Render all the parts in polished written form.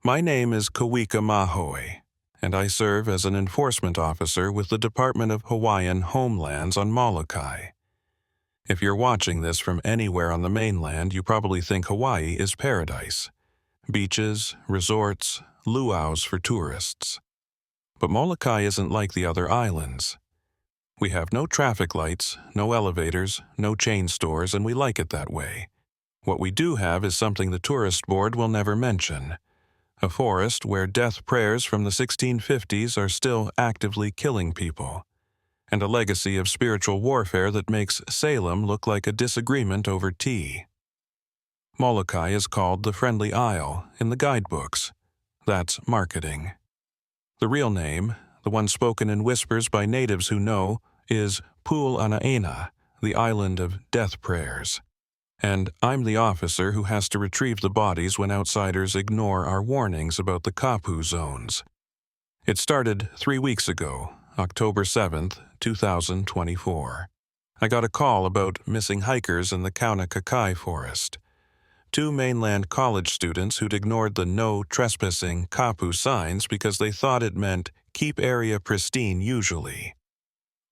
My name is Kawika Mahoe, and I serve as an enforcement officer with the Department of Hawaiian Homelands on Molokai. If you're watching this from anywhere on the mainland, you probably think Hawaii is paradise. Beaches, resorts, luau's for tourists. But Molokai isn't like the other islands. We have no traffic lights, no elevators, no chain stores, and we like it that way. What we do have is something the tourist board will never mention. A forest where death prayers from the 1650s are still actively killing people, and a legacy of spiritual warfare that makes Salem look like a disagreement over tea. Molokai is called the Friendly Isle in the guidebooks. That's marketing. The real name, the one spoken in whispers by natives who know, is Pu'ul'anaina, the island of death prayers. And I'm the officer who has to retrieve the bodies when outsiders ignore our warnings about the kapu zones. It started 3 weeks ago, October 7th, 2024. I got a call about missing hikers in the Kaunakakai forest. 2 mainland college students who'd ignored the no trespassing kapu signs because they thought it meant keep area pristine usually.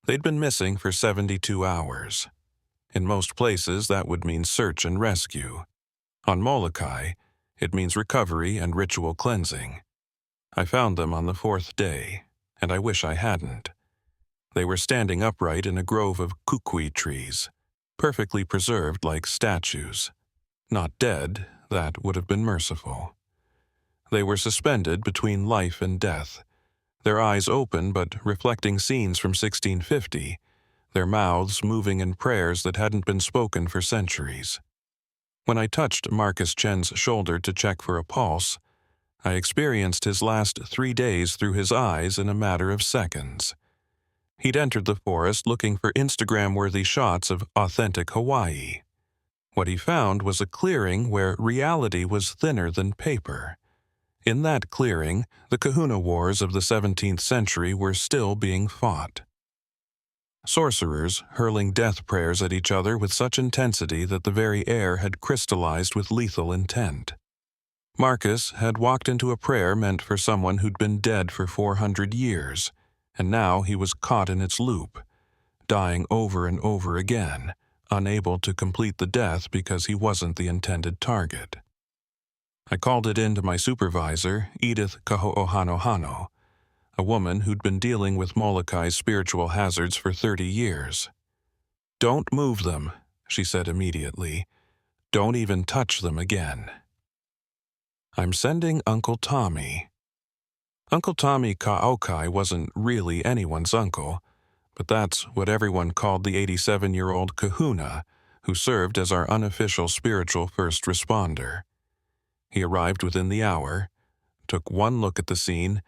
They'd been missing for 72 hours. In most places, that would mean search and rescue. On Molokai, it means recovery and ritual cleansing. I found them on the 4th day, and I wish I hadn't. They were standing upright in a grove of kukui trees, perfectly preserved like statues. Not dead, that would have been merciful. They were suspended between life and death, their eyes open but reflecting scenes from 1650, their mouths moving in prayers that hadn't been spoken for centuries. When I touched Marcus Chen's shoulder to check for a pulse, I experienced his last 3 days through his eyes in a matter of seconds. He'd entered the forest looking for Instagram-worthy shots of authentic Hawaii. What he found was a clearing where reality was thinner than paper. In that clearing, the Kahuna Wars of the 17th century were still being fought. Sorcerers hurling death prayers at each other with such intensity that the very air had crystallized with lethal intent. Marcus had walked into a prayer meant for someone who'd been dead for 400 years, and now he was caught in its loop, dying over and over again, unable to complete the death because he wasn't the intended target. I called it in to my supervisor, Edith Kaho'ohanohano, a woman who'd been dealing with Molokai's spiritual hazards for 30 years. "Don't move them," she said immediately. "Don't even touch them again." I'm sending Uncle Tommy. Uncle Tommy Ka'aukai wasn't really anyone's uncle, but that's what everyone called the 87-year-old kahuna, who served as our unofficial spiritual first responder. He arrived within the hour, took one look at the scene,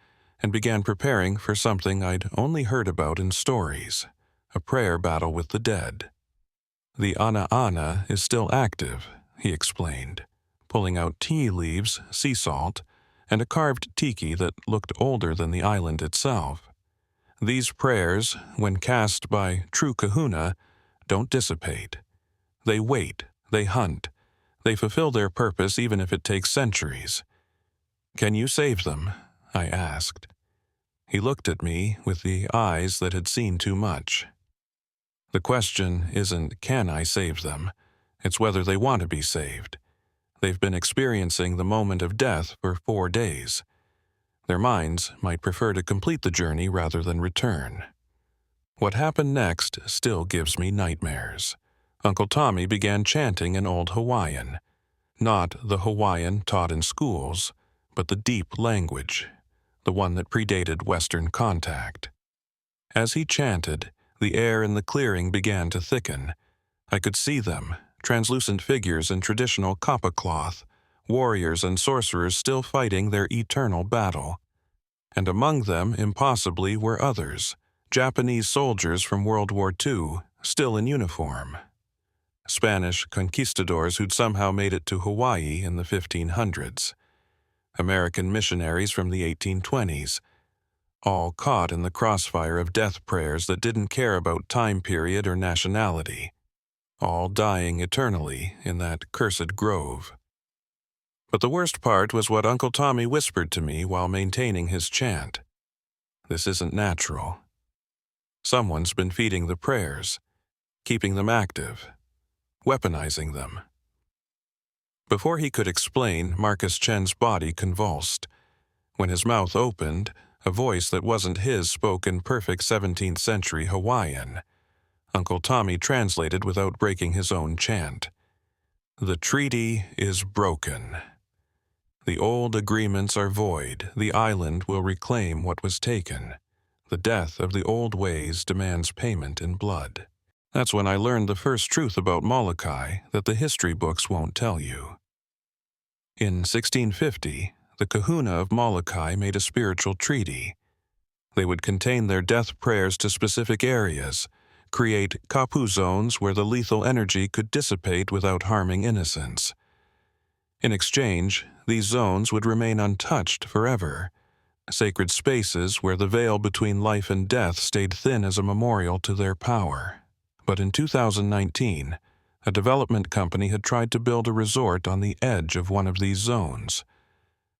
and began preparing for something I'd only heard about in stories, a prayer battle with the dead. "The ana is still active," he explained, pulling out tea leaves, sea salt, and a carved tiki that looked older than the island itself. "These prayers, when cast by true kahuna, don't dissipate. They wait, they hunt, they fulfill their purpose even if it takes centuries. Can you save them?" I asked. He looked at me with the eyes that had seen too much. The question isn't can I save them, it's whether they want to be saved. They've been experiencing the moment of death for 4 days. Their minds might prefer to complete the journey rather than return. What happened next still gives me nightmares. Uncle Tommy began chanting in Old Hawaiian. Not the Hawaiian taught in schools, but the deep language, the one that predated Western contact. As he chanted, the air in the clearing began to thicken. I could see them, translucent figures in traditional kapa cloth, warriors and sorcerers still fighting their eternal battle. And among them, impossibly, were others, Japanese soldiers from World War II, still in uniform. Spanish conquistadors who'd somehow made it to Hawaii in the 1500s. American missionaries from the 1820s, all caught in the crossfire of death prayers that didn't care about time period or nationality, all dying eternally in that cursed grove. But the worst part was what Uncle Tommy whispered to me while maintaining his chant. This isn't natural. Someone's been feeding the prayers, keeping them active, weaponizing them. Before he could explain, Marcus Chen's body convulsed. When his mouth opened, a voice that wasn't his spoke in perfect 17th century Hawaiian. Uncle Tommy translated without breaking his own chant. The treaty is broken. The old agreements are void. The island will reclaim what was taken. The death of the old ways demands payment in blood. That's when I learned the first truth about Molokai that the history books won't tell you. In 1650, the kahuna of Molokai made a spiritual treaty. They would contain their death prayers to specific areas, create kapu zones where the lethal energy could dissipate without harming innocents. In exchange, these zones would remain untouched forever, sacred spaces where the veil between life and death stayed thin as a memorial to their power. But in 2019, a development company had tried to build a resort on the edge of one of these zones.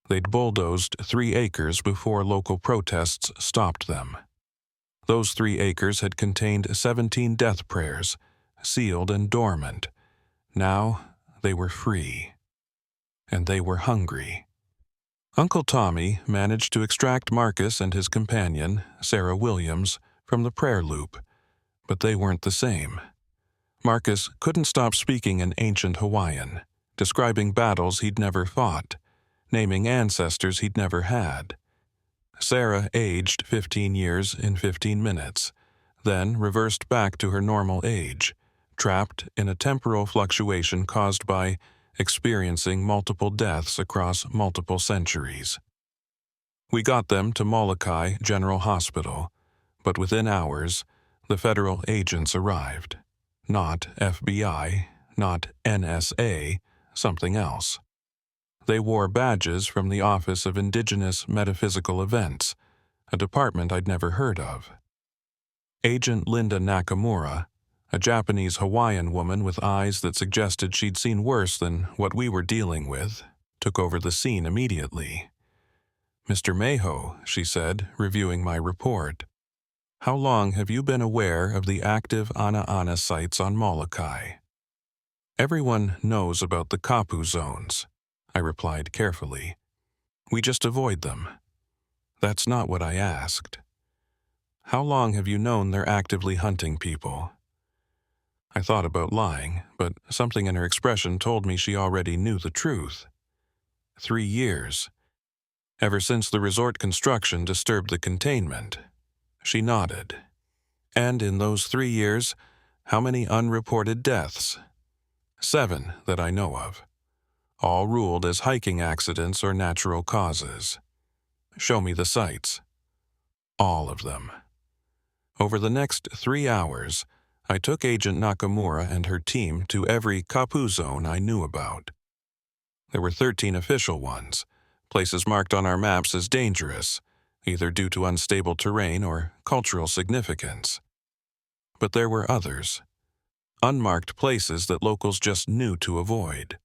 They'd bulldozed 3 acres before local protests stopped them. Those 3 acres had contained 17 death prayers, sealed and dormant. Now they were free. And they were hungry. Uncle Tommy managed to extract Marcus and his companion, Sarah Williams, from the prayer loop, but they weren't the same. Marcus couldn't stop speaking in ancient Hawaiian, describing battles he'd never fought, naming ancestors he'd never had. Sarah aged 15 years in 15 minutes, then reversed back to her normal age, trapped in a temporal fluctuation caused by experiencing multiple deaths across multiple centuries. We got them to Molokai General Hospital, but within hours, the federal agents arrived. Not FBI, not NSA, something else. They wore badges from the Office of Indigenous Metaphysical Events, a department I'd never heard of. Agent Linda Nakamura, a Japanese Hawaiian woman with eyes that suggested she'd seen worse than what we were dealing with, took over the scene immediately. "Mr. Mayho," she said, reviewing my report, "how long have you been aware of the active ana-ana sites on Molokai?" "Everyone knows about the kapu zones," I replied carefully. "We just avoid them." "That's not what I asked. How long have you known they're actively hunting people?" I thought about lying, but something in her expression told me she already knew the truth. 3 years. Ever since the resort construction disturbed the containment. She nodded. "And in those 3 years, how many unreported deaths?" 7 that I know of. All ruled as hiking accidents or natural causes. "Show me the sites." All of them. Over the next 3 hours, I took Agent Nakamura and her team to every kapu zone I knew about. There were 13 official ones, places marked on our maps as dangerous, either due to unstable terrain or cultural significance. But there were others, unmarked places that locals just knew to avoid.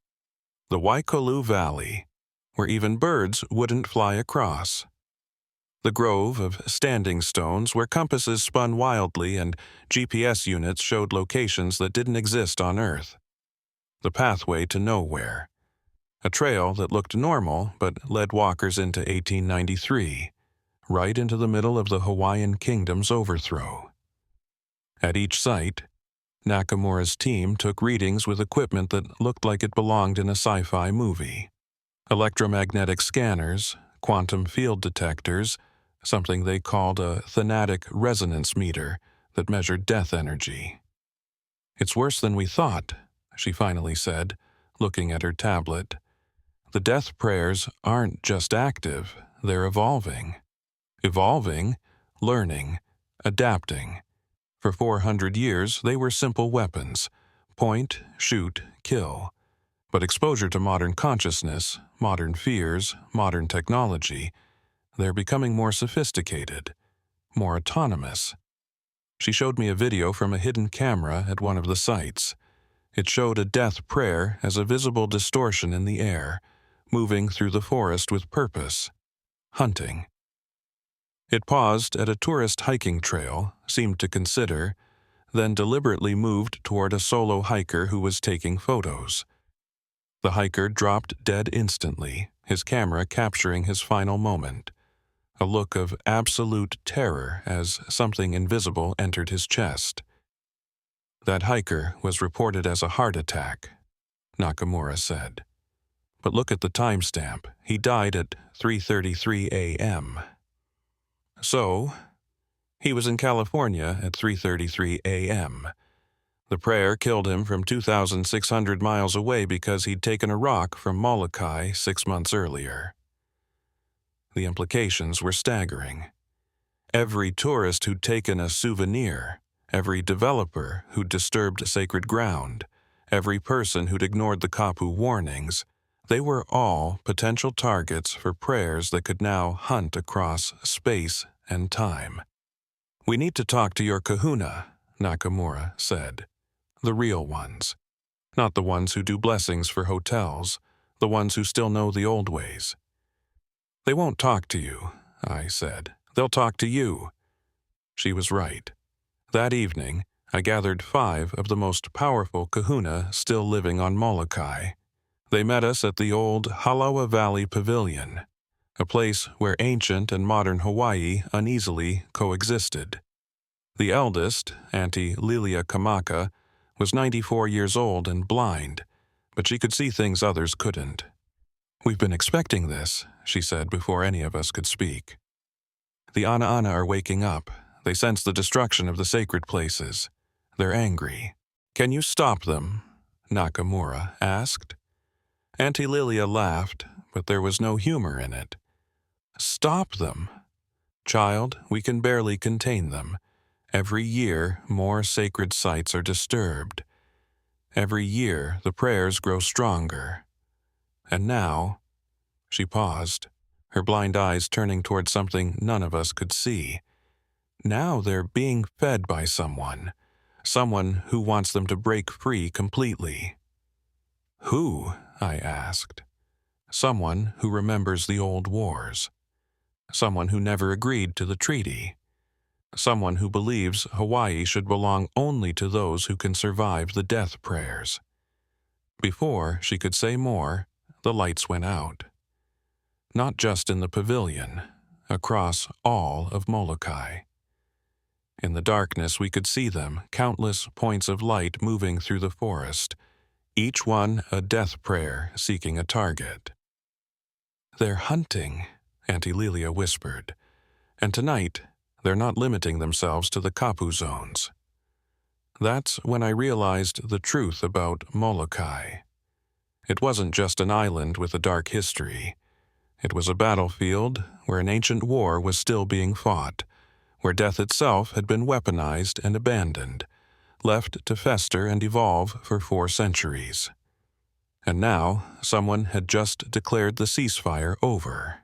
The Waikolu Valley, where even birds wouldn't fly across. The grove of standing stones where compasses spun wildly and GPS units showed locations that didn't exist on Earth. The pathway to nowhere. A trail that looked normal but led walkers into 1893, right into the middle of the Hawaiian Kingdom's overthrow. At each site, Nakamura's team took readings with equipment that looked like it belonged in a sci-fi movie. Electromagnetic scanners, quantum field detectors, something they called a thanatic resonance meter that measured death energy. "It's worse than we thought," she finally said, looking at her tablet. "The death prayers aren't just active, they're evolving. Evolving, learning, adapting. For 400 years, they were simple weapons. Point, shoot, kill. But exposure to modern consciousness, modern fears, modern technology, they're becoming more sophisticated, more autonomous." She showed me a video from a hidden camera at one of the sites. It showed a death prayer as a visible distortion in the air, moving through the forest with purpose, hunting. It paused at a tourist hiking trail, seemed to consider, then deliberately moved toward a solo hiker who was taking photos. The hiker dropped dead instantly, his camera capturing his final moment, a look of absolute terror as something invisible entered his chest. That hiker was reported as a heart attack, Nakamura said. But look at the timestamp. He died at 3:33 a.m. So, he was in California at 3:33 a.m. The prayer killed him from 2,600 miles away because he'd taken a rock from Molokai 6 months earlier. The implications were staggering. Every tourist who'd taken a souvenir, every developer who'd disturbed sacred ground, every person who'd ignored the kapu warnings, they were all potential targets for prayers that could now hunt across space and time. "We need to talk to your kahuna," Nakamura said. "The real ones. Not the ones who do blessings for hotels, the ones who still know the old ways." "They won't talk to you," I said. "They'll talk to you." She was right. That evening, I gathered 5 of the most powerful kahuna still living on Molokai. They met us at the old Halawa Valley Pavilion, a place where ancient and modern Hawaii uneasily coexisted. The eldest, Auntie Lilia Kamaka, was 94 years old and blind, but she could see things others couldn't. "We've been expecting this," she said before any of us could speak. "The Ana are waking up. They sense the destruction of the sacred places. They're angry." "Can you stop them?" Nakamura asked. Auntie Lilia laughed, but there was no humor in it. "Stop them? Child, we can barely contain them. Every year, more sacred sites are disturbed. Every year, the prayers grow stronger. And now," she paused, her blind eyes turning toward something none of us could see. "Now they're being fed by someone who wants them to break free completely." "Who?" I asked. "Someone who remembers the old wars. Someone who never agreed to the treaty. Someone who believes Hawaii should belong only to those who can survive the death prayers." Before she could say more, the lights went out. Not just in the pavilion, across all of Molokai. In the darkness we could see them, countless points of light moving through the forest, each one a death prayer seeking a target. "They're hunting," Auntie Lilia whispered, "and tonight they're not limiting themselves to the kapu zones." That's when I realized the truth about Molokai. It wasn't just an island with a dark history. It was a battlefield where an ancient war was still being fought, where death itself had been weaponized and abandoned, left to fester and evolve for 4 centuries. And now, someone had just declared the ceasefire over.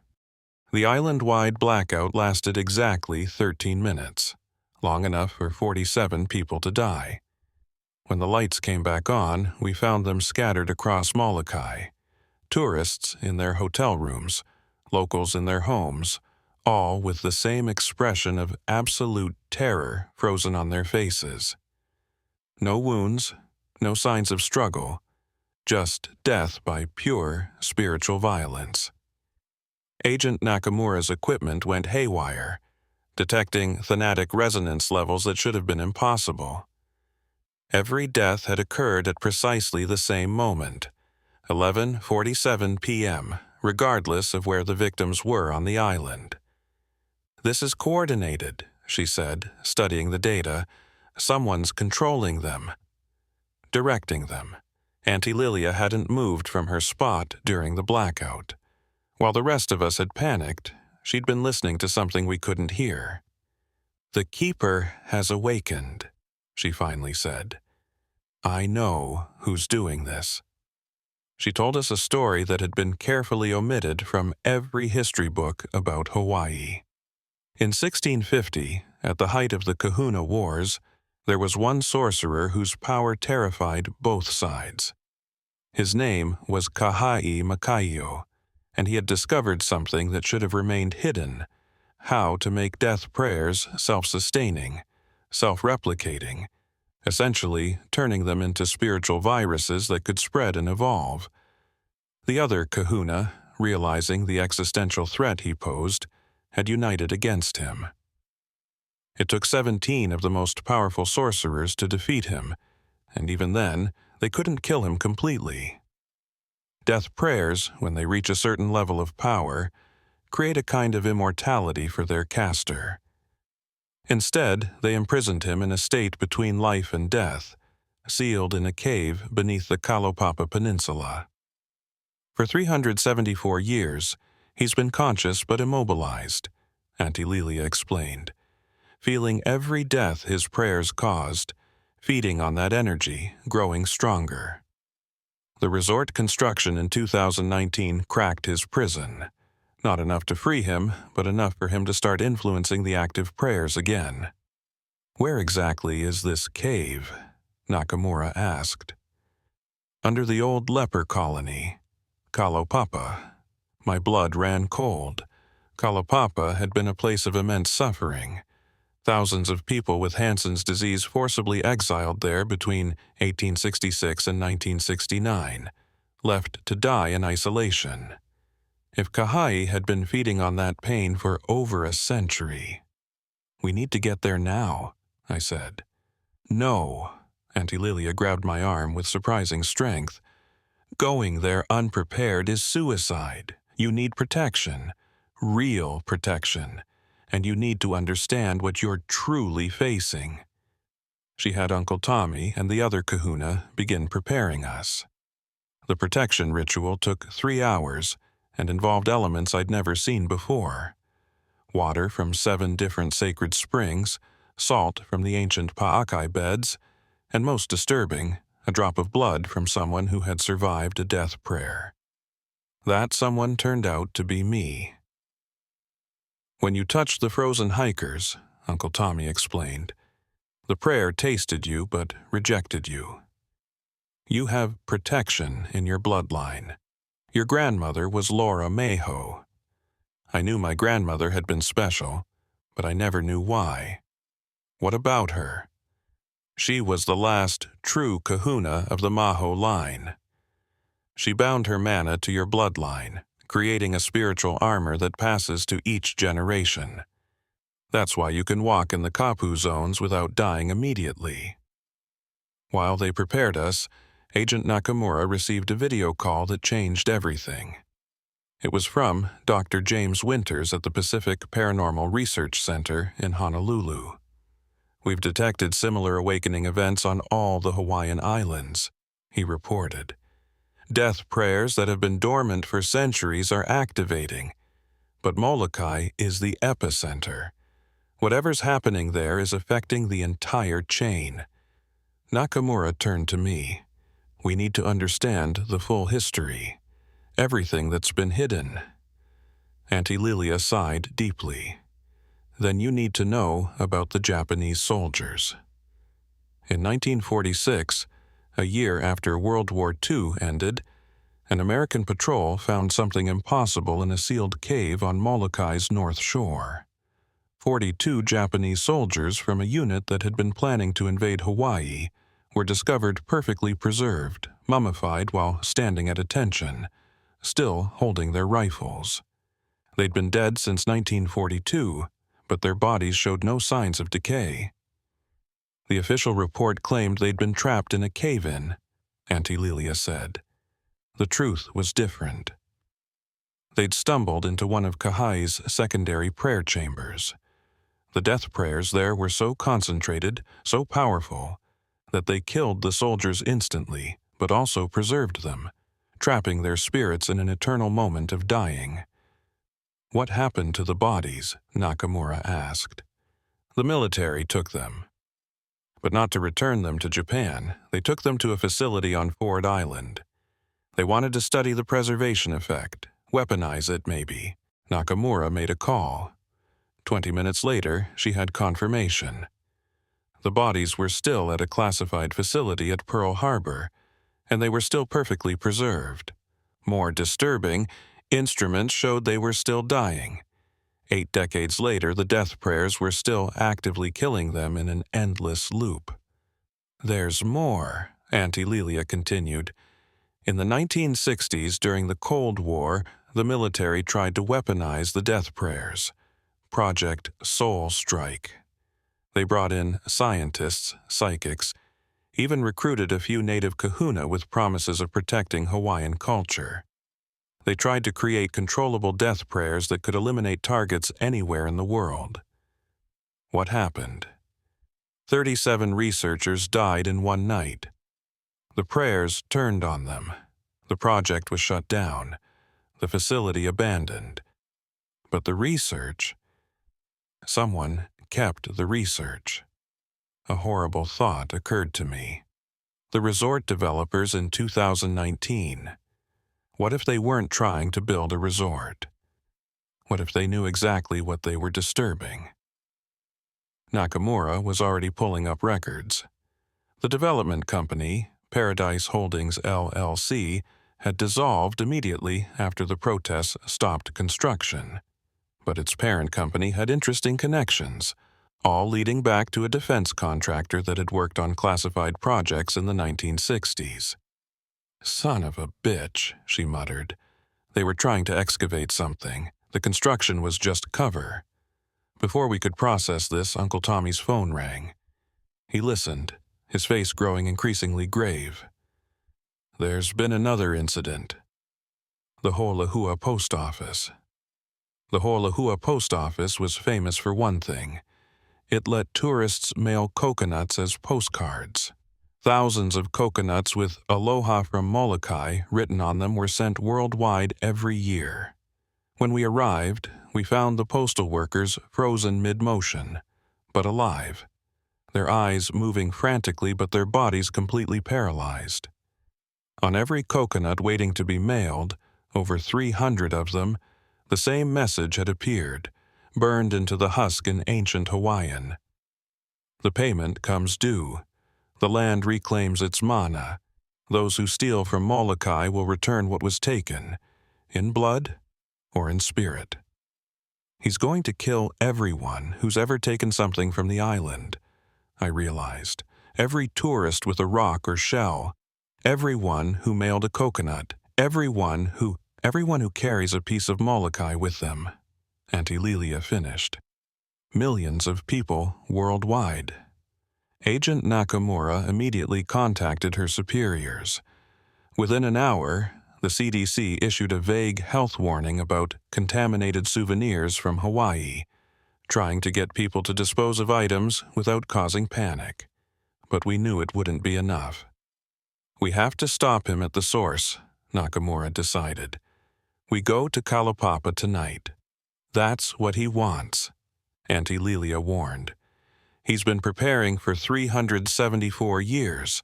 The island-wide blackout lasted exactly 13 minutes, long enough for 47 people to die. When the lights came back on, we found them scattered across Molokai, tourists in their hotel rooms, locals in their homes, all with the same expression of absolute terror frozen on their faces. No wounds, no signs of struggle, just death by pure spiritual violence. Agent Nakamura's equipment went haywire, detecting thanatic resonance levels that should have been impossible. Every death had occurred at precisely the same moment, 11:47 p.m., regardless of where the victims were on the island. "This is coordinated," she said, studying the data. "Someone's controlling them, directing them." Auntie Lilia hadn't moved from her spot during the blackout. While the rest of us had panicked, she'd been listening to something we couldn't hear. "The Keeper has awakened," she finally said. "I know who's doing this." She told us a story that had been carefully omitted from every history book about Hawaii. In 1650, at the height of the Kahuna Wars, there was one sorcerer whose power terrified both sides. His name was Kahai Makaio, and he had discovered something that should have remained hidden: how to make death prayers self-sustaining, self-replicating, essentially turning them into spiritual viruses that could spread and evolve. The other kahuna, realizing the existential threat he posed, had united against him. It took 17 of the most powerful sorcerers to defeat him, and even then, they couldn't kill him completely. Death prayers, when they reach a certain level of power, create a kind of immortality for their caster. Instead, they imprisoned him in a state between life and death, sealed in a cave beneath the Kalaupapa Peninsula. For 374 years, he's been conscious but immobilized, Auntie Lelia explained, feeling every death his prayers caused, feeding on that energy, growing stronger. The resort construction in 2019 cracked his prison. Not enough to free him, but enough for him to start influencing the active prayers again. "Where exactly is this cave?" Nakamura asked. "Under the old leper colony, Kalaupapa." My blood ran cold. Kalaupapa had been a place of immense suffering. Thousands of people with Hansen's disease forcibly exiled there between 1866 and 1969, left to die in isolation. If Kahai had been feeding on that pain for over a century. "We need to get there now," I said. "No." Auntie Lilia grabbed my arm with surprising strength. "Going there unprepared is suicide. You need protection, real protection, and you need to understand what you're truly facing." She had Uncle Tommy and the other kahuna begin preparing us. The protection ritual took 3 hours and involved elements I'd never seen before. Water from 7 different sacred springs, salt from the ancient Pa'akai beds, and most disturbing, a drop of blood from someone who had survived a death prayer. That someone turned out to be me. "When you touched the frozen hikers," Uncle Tommy explained, "the prayer tasted you but rejected you. You have protection in your bloodline. Your grandmother was Laura Mayho. I knew my grandmother had been special, but I never knew why. What about her? She was the last true kahuna of the Maho line. She bound her mana to your bloodline, creating a spiritual armor that passes to each generation. That's why you can walk in the kapu zones without dying immediately." While they prepared us, Agent Nakamura received a video call that changed everything. It was from Dr. James Winters at the Pacific Paranormal Research Center in Honolulu. "We've detected similar awakening events on all the Hawaiian Islands," he reported. "Death prayers that have been dormant for centuries are activating, but Molokai is the epicenter. Whatever's happening there is affecting the entire chain." Nakamura turned to me. "We need to understand the full history, everything that's been hidden." Auntie Lilia sighed deeply. "Then you need to know about the Japanese soldiers." In 1946, a year after World War II ended, an American patrol found something impossible in a sealed cave on Molokai's north shore. 42 Japanese soldiers from a unit that had been planning to invade Hawaii were discovered perfectly preserved, mummified while standing at attention, still holding their rifles. They'd been dead since 1942, but their bodies showed no signs of decay. The official report claimed they'd been trapped in a cave-in, Auntie Lilia said. The truth was different. They'd stumbled into one of Kahai's secondary prayer chambers. The death prayers there were so concentrated, so powerful, that they killed the soldiers instantly, but also preserved them, trapping their spirits in an eternal moment of dying. "What happened to the bodies?" Nakamura asked. "The military took them. But not to return them to Japan, they took them to a facility on Ford Island. They wanted to study the preservation effect, weaponize it maybe." Nakamura made a call. 20 minutes later, she had confirmation. The bodies were still at a classified facility at Pearl Harbor, and they were still perfectly preserved. More disturbing, Instruments showed they were still dying. 8 decades later, the death prayers were still actively killing them in an endless loop. "There's more," Auntie Lelia continued. "In the 1960s, during the Cold War, the military tried to weaponize the death prayers. Project Soul Strike. They brought in scientists, psychics, even recruited a few native kahuna with promises of protecting Hawaiian culture. They tried to create controllable death prayers that could eliminate targets anywhere in the world. What happened? 37 researchers died in one night. The prayers turned on them. The project was shut down. The facility abandoned. But the research... Someone kept the research. A horrible thought occurred to me. The resort developers in 2019. What if they weren't trying to build a resort? What if they knew exactly what they were disturbing? Nakamura was already pulling up records. The development company, Paradise Holdings LLC, had dissolved immediately after the protests stopped construction. But its parent company had interesting connections, all leading back to a defense contractor that had worked on classified projects in the 1960s. "Son of a bitch," she muttered. They were trying to excavate something. The construction was just cover. Before we could process this, Uncle Tommy's phone rang. He listened, his face growing increasingly grave. "There's been another incident. The Ho'olahua Post Office." The Ho'olahua Post Office was famous for one thing. It let tourists mail coconuts as postcards. Thousands of coconuts with "Aloha from Molokai" written on them were sent worldwide every year. When we arrived, we found the postal workers frozen mid-motion, but alive. Their eyes moving frantically, but their bodies completely paralyzed. On every coconut waiting to be mailed, over 300 of them, the same message had appeared, burned into the husk in ancient Hawaiian. "The payment comes due. The land reclaims its mana. Those who steal from Molokai will return what was taken, in blood or in spirit." He's going to kill everyone who's ever taken something from the island, I realized. Every tourist with a rock or shell, everyone who mailed a coconut, everyone who carries a piece of Molokai with them. Auntie Lelia finished. Millions of people worldwide. Agent Nakamura immediately contacted her superiors. Within an hour, the CDC issued a vague health warning about contaminated souvenirs from Hawaii, trying to get people to dispose of items without causing panic. But we knew it wouldn't be enough. "We have to stop him at the source," Nakamura decided. "We go to Kalaupapa tonight. That's what he wants," Auntie Lelia warned. "He's been preparing for 374 years.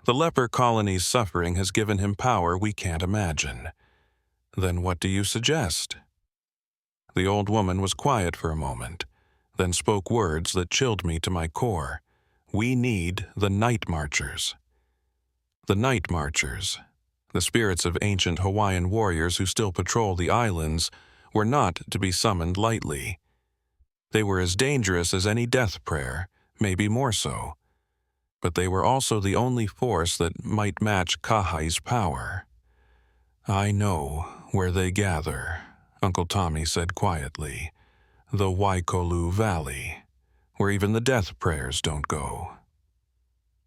The leper colony's suffering has given him power we can't imagine." "Then what do you suggest?" The old woman was quiet for a moment, then spoke words that chilled me to my core. "We need the Night Marchers." The Night Marchers, the spirits of ancient Hawaiian warriors who still patrol the islands, were not to be summoned lightly. They were as dangerous as any death prayer, maybe more so. But they were also the only force that might match Kahai's power. "I know where they gather," Uncle Tommy said quietly. "The Waikolu Valley, where even the death prayers don't go."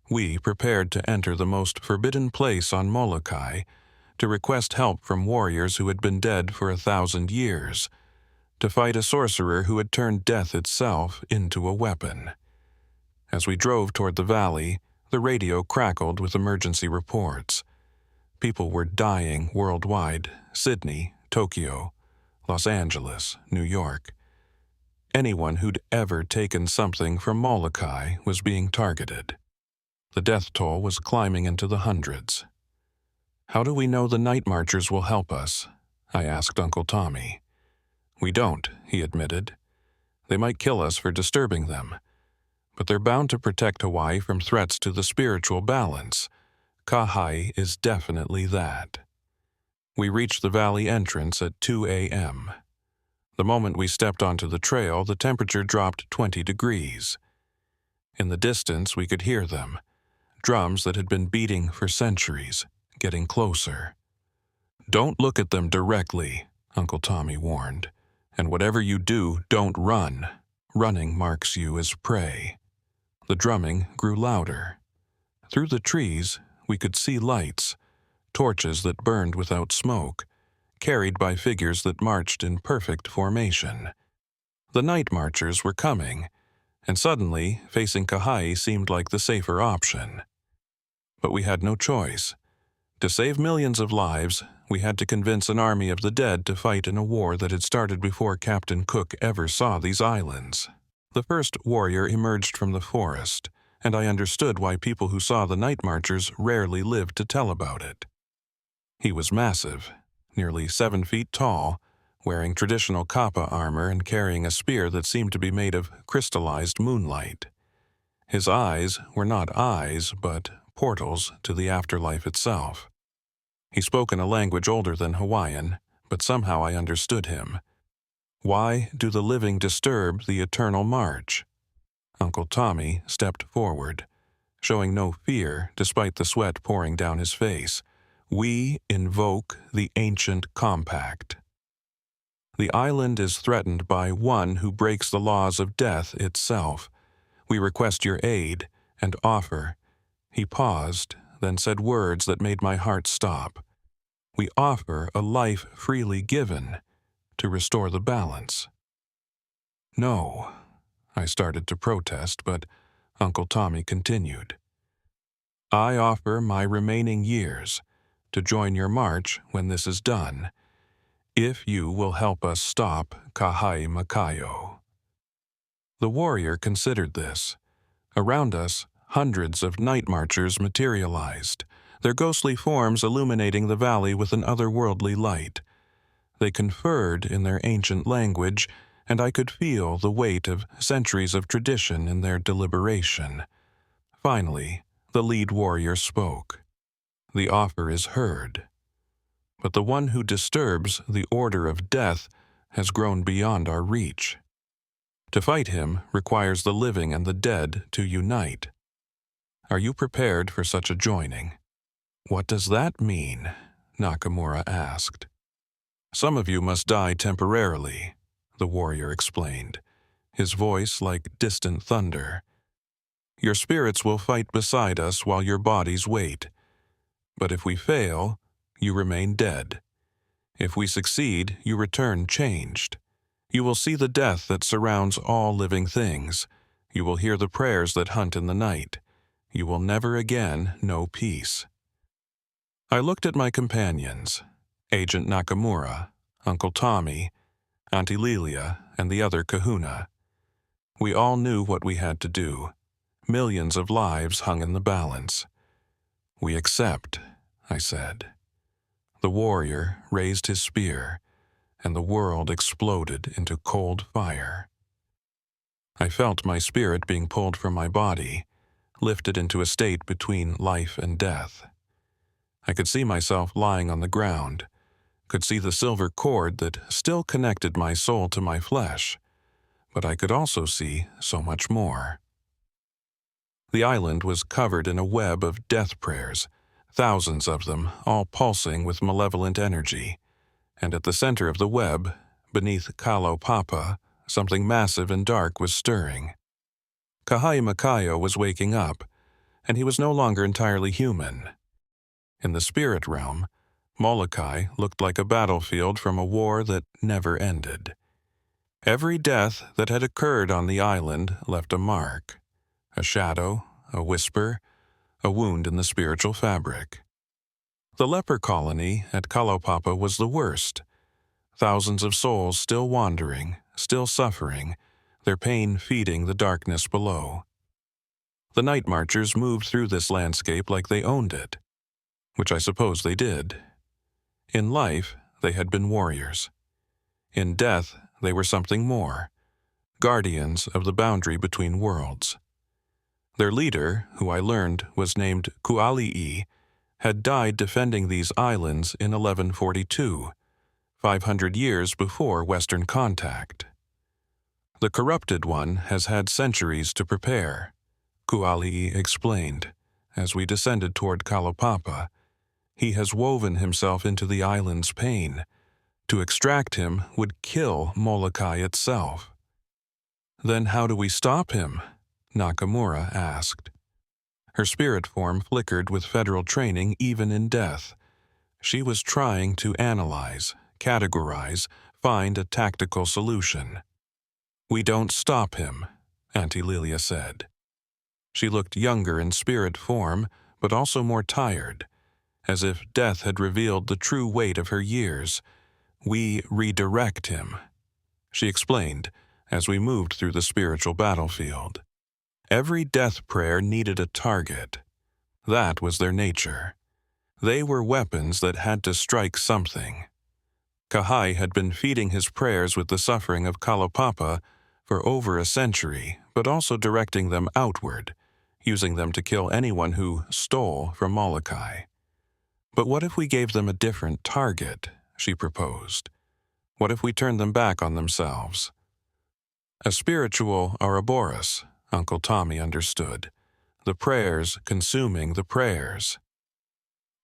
We prepared to enter the most forbidden place on Molokai, to request help from warriors who had been dead for 1,000 years, to fight a sorcerer who had turned death itself into a weapon. As we drove toward the valley, the radio crackled with emergency reports. People were dying worldwide: Sydney, Tokyo, Los Angeles, New York. Anyone who'd ever taken something from Molokai was being targeted. The death toll was climbing into the hundreds. "How do we know the Night Marchers will help us?" I asked Uncle Tommy. "We don't," he admitted. "They might kill us for disturbing them. But they're bound to protect Hawaii from threats to the spiritual balance. Kahai is definitely that." We reached the valley entrance at 2 a.m. The moment we stepped onto the trail, the temperature dropped 20 degrees. In the distance, we could hear them, drums that had been beating for centuries, getting closer. "Don't look at them directly," Uncle Tommy warned. "And whatever you do, don't run. Running marks you as prey." The drumming grew louder. Through the trees, we could see lights, torches that burned without smoke, carried by figures that marched in perfect formation. The night marchers were coming, and suddenly, facing Kahai seemed like the safer option. But we had no choice. To save millions of lives, we had to convince an army of the dead to fight in a war that had started before Captain Cook ever saw these islands. The first warrior emerged from the forest, and I understood why people who saw the night marchers rarely lived to tell about it. He was massive, nearly 7 feet tall, wearing traditional kappa armor and carrying a spear that seemed to be made of crystallized moonlight. His eyes were not eyes, but portals to the afterlife itself. He spoke in a language older than Hawaiian, but somehow I understood him. Why do the living disturb the eternal march? Uncle Tommy stepped forward, showing no fear despite the sweat pouring down his face. "We invoke the ancient compact. The island is threatened by one who breaks the laws of death itself. We request your aid and offer." He paused, then said words that made my heart stop. "We offer a life freely given to restore the balance." "No," I started to protest, but Uncle Tommy continued. "I offer my remaining years to join your march when this is done, if you will help us stop Kahai Makayo." The warrior considered this. Around us, hundreds of night marchers materialized, their ghostly forms illuminating the valley with an otherworldly light. They conferred in their ancient language, and I could feel the weight of centuries of tradition in their deliberation. Finally, the lead warrior spoke. "The offer is heard, but the one who disturbs the order of death has grown beyond our reach. To fight him requires the living and the dead to unite. Are you prepared for such a joining?" "What does that mean?" Nakamura asked. "Some of you must die temporarily," the warrior explained, his voice like distant thunder. "Your spirits will fight beside us while your bodies wait. But if we fail, you remain dead. If we succeed, you return changed. You will see the death that surrounds all living things. You will hear the prayers that hunt in the night. You will never again know peace." I looked at my companions, Agent Nakamura, Uncle Tommy, Auntie Lelia, and the other kahuna. We all knew what we had to do. Millions of lives hung in the balance. "We accept," I said. The warrior raised his spear, and the world exploded into cold fire. I felt my spirit being pulled from my body, lifted into a state between life and death. I could see myself lying on the ground, could see the silver cord that still connected my soul to my flesh, but I could also see so much more. The island was covered in a web of death prayers, thousands of them, all pulsing with malevolent energy, and at the center of the web, beneath Kalo Papa, something massive and dark was stirring. Kahai Makayo was waking up, and he was no longer entirely human. In the spirit realm, Molokai looked like a battlefield from a war that never ended. Every death that had occurred on the island left a mark, a shadow, a whisper, a wound in the spiritual fabric. The leper colony at Kalopapa was the worst. Thousands of souls still wandering, still suffering, their pain feeding the darkness below. The night marchers moved through this landscape like they owned it, which I suppose they did. In life, they had been warriors. In death, they were something more, guardians of the boundary between worlds. Their leader, who I learned was named Kuali'i, had died defending these islands in 1142, 500 years before Western contact. The corrupted one has had centuries to prepare, Kuali'i explained, as we descended toward Kalaupapa. He has woven himself into the island's pain. To extract him would kill Molokai itself. Then how do we stop him? Nakamura asked. Her spirit form flickered with federal training even in death. She was trying to analyze, categorize, find a tactical solution. We don't stop him, Auntie Lilia said. She looked younger in spirit form, but also more tired, as if death had revealed the true weight of her years. We redirect him, she explained as we moved through the spiritual battlefield. Every death prayer needed a target. That was their nature. They were weapons that had to strike something. Kahai had been feeding his prayers with the suffering of Kalaupapa for over a century, but also directing them outward, using them to kill anyone who stole from Molokai. But what if we gave them a different target, she proposed. What if we turned them back on themselves? A spiritual Ouroboros, Uncle Tommy understood. The prayers consuming the prayers.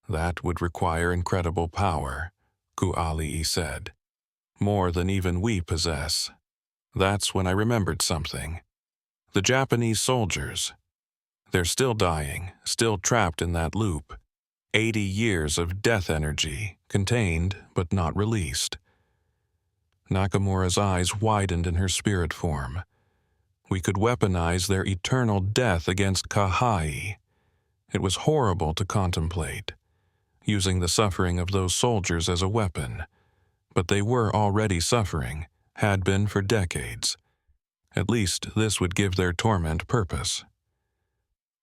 That would require incredible power, Kuali'i said. More than even we possess. That's when I remembered something. The Japanese soldiers. They're still dying, still trapped in that loop. 80 years of death energy, contained but not released. Nakamura's eyes widened in her spirit form. We could weaponize their eternal death against Kahai. It was horrible to contemplate, using the suffering of those soldiers as a weapon. But they were already suffering, had been for decades. At least this would give their torment purpose.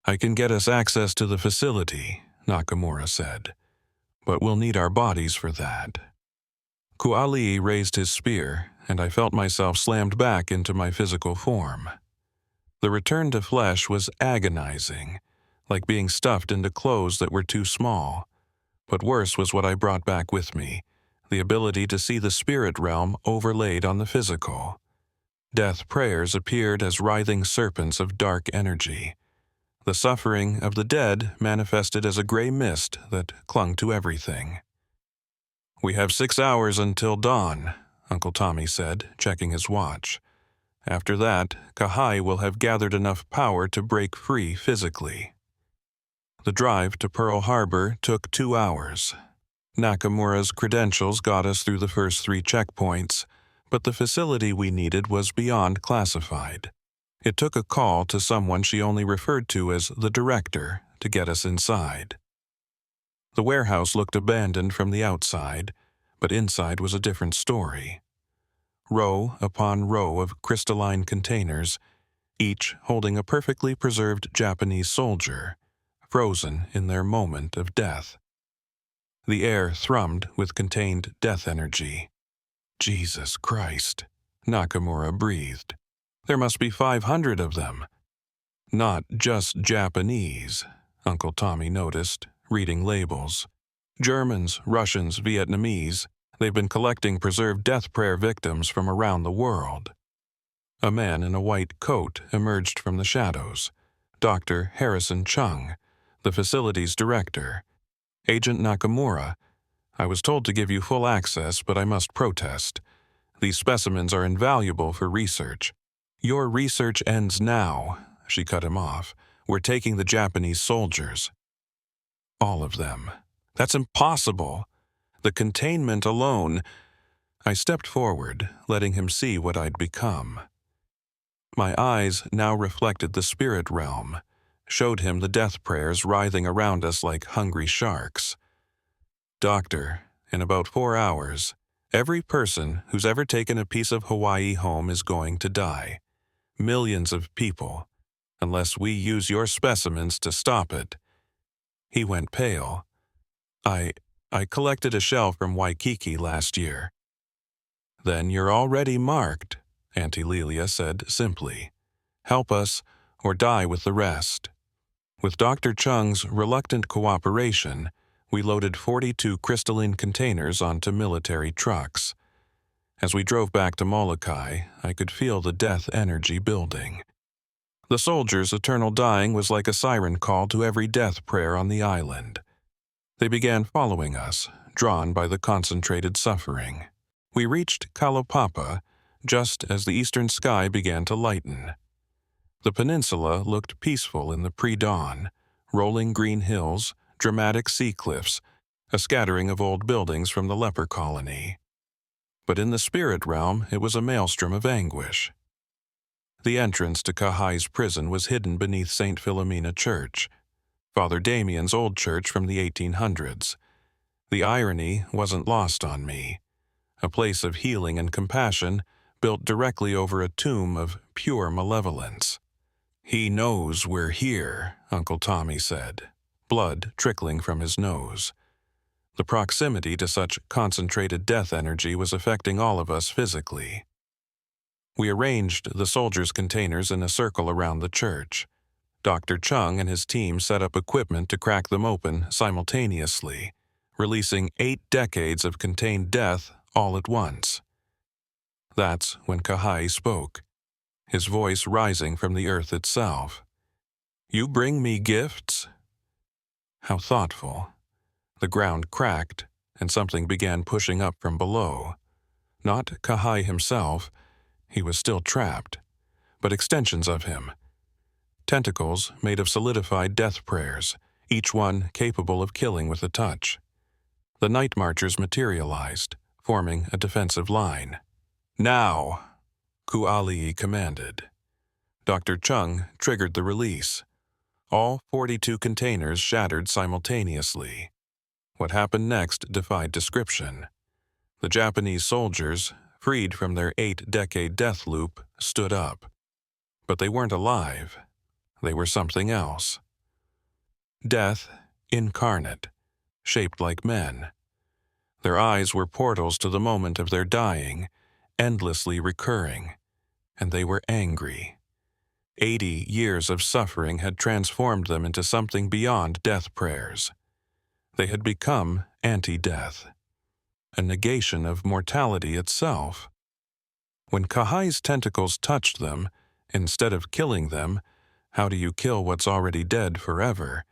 I can get us access to the facility, Nakamura said, but we'll need our bodies for that. Kuali'i raised his spear, and I felt myself slammed back into my physical form. The return to flesh was agonizing, like being stuffed into clothes that were too small. But worse was what I brought back with me, the ability to see the spirit realm overlaid on the physical. Death prayers appeared as writhing serpents of dark energy. The suffering of the dead manifested as a gray mist that clung to everything. We have 6 hours until dawn, Uncle Tommy said, checking his watch. After that, Kahai will have gathered enough power to break free physically. The drive to Pearl Harbor took 2 hours. Nakamura's credentials got us through the first 3 checkpoints, but the facility we needed was beyond classified. It took a call to someone she only referred to as the director to get us inside. The warehouse looked abandoned from the outside, but inside was a different story. Row upon row of crystalline containers, each holding a perfectly preserved Japanese soldier, frozen in their moment of death. The air thrummed with contained death energy. Jesus Christ, Nakamura breathed. There must be 500 of them. Not just Japanese, Uncle Tommy noticed, reading labels. Germans, Russians, Vietnamese, they've been collecting preserved death prayer victims from around the world. A man in a white coat emerged from the shadows. Dr. Harrison Chung, the facility's director. Agent Nakamura, I was told to give you full access, but I must protest. These specimens are invaluable for research. Your research ends now, she cut him off. We're taking the Japanese soldiers. All of them. That's impossible. The containment alone. I stepped forward, letting him see what I'd become. My eyes now reflected the spirit realm, showed him the death prayers writhing around us like hungry sharks. Doctor, in about 4 hours, every person who's ever taken a piece of Hawaii home is going to die. Millions of people, unless we use your specimens to stop it. He went pale. I collected a shell from Waikiki last year. Then you're already marked, Auntie Lilia said simply. Help us, or die with the rest. With Dr. Chung's reluctant cooperation, We loaded 42 crystalline containers onto military trucks. As we drove back to Molokai, I could feel the death energy building. The soldiers' eternal dying was like a siren call to every death prayer on the island. They began following us, drawn by the concentrated suffering. We reached Kalaupapa just as the eastern sky began to lighten. The peninsula looked peaceful in the pre-dawn, rolling green hills, dramatic sea cliffs, a scattering of old buildings from the leper colony. But in the spirit realm, it was a maelstrom of anguish. The entrance to Kahai's prison was hidden beneath St. Philomena Church, Father Damien's old church from the 1800s. The irony wasn't lost on me. A place of healing and compassion built directly over a tomb of pure malevolence. "He knows we're here," Uncle Tommy said, blood trickling from his nose. The proximity to such concentrated death energy was affecting all of us physically. We arranged the soldiers' containers in a circle around the church. Dr. Chung and his team set up equipment to crack them open simultaneously, releasing 8 decades of contained death all at once. That's when Kahai spoke, his voice rising from the earth itself. "You bring me gifts?" How thoughtful. The ground cracked, and something began pushing up from below. Not Kahai himself, he was still trapped, but extensions of him. Tentacles made of solidified death prayers, each one capable of killing with a touch. The Night Marchers materialized, forming a defensive line. "Now!" Ku'ali'i commanded. Dr. Chung triggered the release. All 42 containers shattered simultaneously. What happened next defied description. The Japanese soldiers, freed from their 8-decade death loop, stood up. But they weren't alive. They were something else. Death, incarnate, shaped like men. Their eyes were portals to the moment of their dying, endlessly recurring, and they were angry. 80 years of suffering had transformed them into something beyond death prayers. They had become anti-death, a negation of mortality itself. When Kahai's tentacles touched them, instead of killing them, how do you kill what's already dead forever?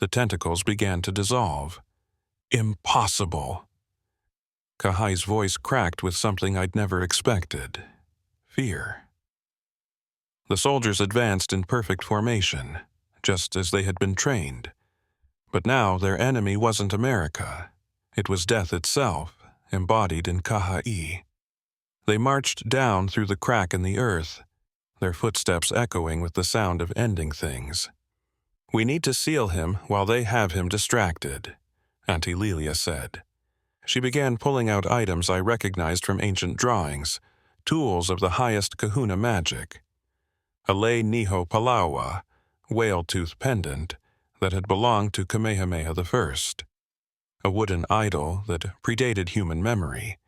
The tentacles began to dissolve. Impossible! Kahai's voice cracked with something I'd never expected. Fear. The soldiers advanced in perfect formation, just as they had been trained. But now their enemy wasn't America. It was death itself, embodied in Kahai. They marched down through the crack in the earth, their footsteps echoing with the sound of ending things. "We need to seal him while they have him distracted," Auntie Lelia said. She began pulling out items I recognized from ancient drawings, tools of the highest kahuna magic. A lei niho palawa, whale-tooth pendant, that had belonged to Kamehameha I. A wooden idol that predated human memory,